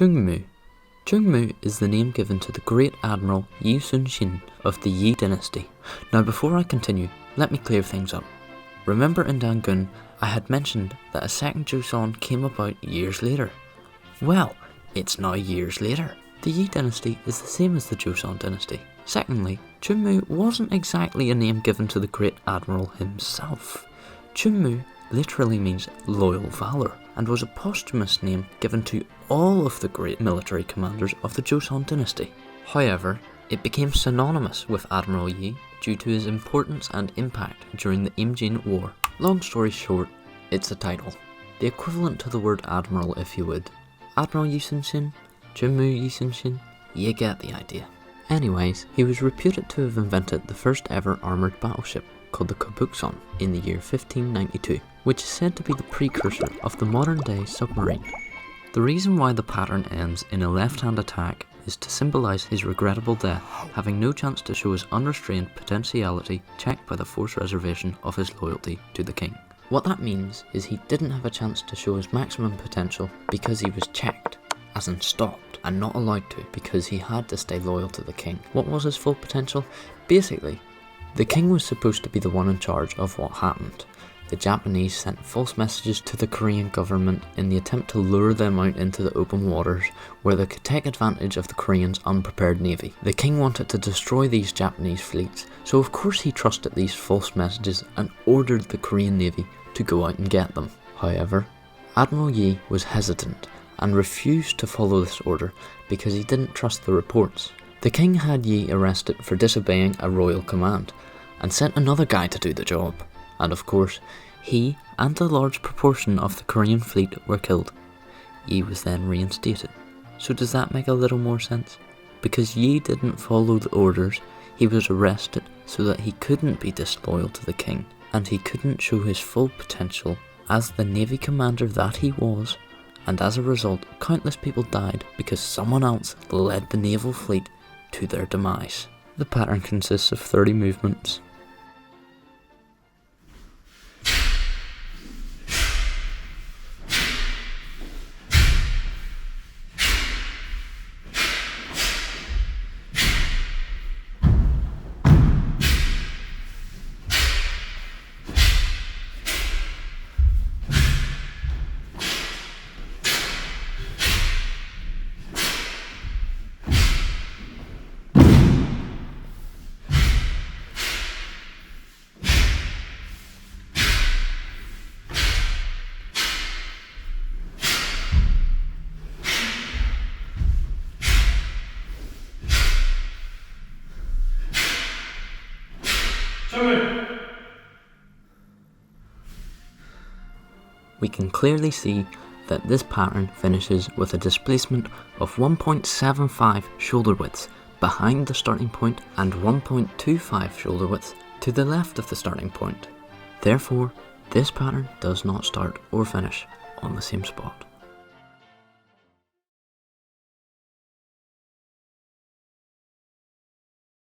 Chungmu. Chungmu is the name given to the great Admiral Yi Sun-Sin of the Yi dynasty. Now before I continue, let me clear things up. Remember in Dangun, I had mentioned that a second Joseon came about years later. Well, it's now years later. The Yi dynasty is the same as the Joseon dynasty. Secondly, Chungmu wasn't exactly a name given to the great admiral himself. Chungmu literally means loyal valour, and was a posthumous name given to all of the great military commanders of the Joseon dynasty. However, it became synonymous with Admiral Yi due to his importance and impact during the Imjin War. Long story short, it's a title. The equivalent to the word admiral, if you would. Admiral Yi Sun-Sin, Chungmu Yi Sun-Sin, you get the idea. Anyways, he was reputed to have invented the first ever armoured battleship, called the Kåbuksån, in the year 1592, which is said to be the precursor of the modern day submarine. The reason why the pattern ends in a left-hand attack is to symbolise his regrettable death, having no chance to show his unrestrained potentiality checked by the force reservation of his loyalty to the king. What that means is he didn't have a chance to show his maximum potential because he was checked, as in stopped, and not allowed to because he had to stay loyal to the king. What was his full potential? Basically, the king was supposed to be the one in charge of what happened. The Japanese sent false messages to the Korean government in the attempt to lure them out into the open waters where they could take advantage of the Koreans' unprepared navy. The king wanted to destroy these Japanese fleets, so of course he trusted these false messages and ordered the Korean navy to go out and get them. However, Admiral Yi was hesitant and refused to follow this order because he didn't trust the reports. The king had Yi arrested for disobeying a royal command and sent another guy to do the job. And of course, he and a large proportion of the Korean fleet were killed. Yi was then reinstated. So does that make a little more sense? Because Yi didn't follow the orders, he was arrested so that he couldn't be disloyal to the king, and he couldn't show his full potential as the navy commander that he was, and as a result, countless people died because someone else led the naval fleet to their demise. The pattern consists of 30 movements. We can clearly see that this pattern finishes with a displacement of 1.75 shoulder widths behind the starting point and 1.25 shoulder widths to the left of the starting point. Therefore, this pattern does not start or finish on the same spot.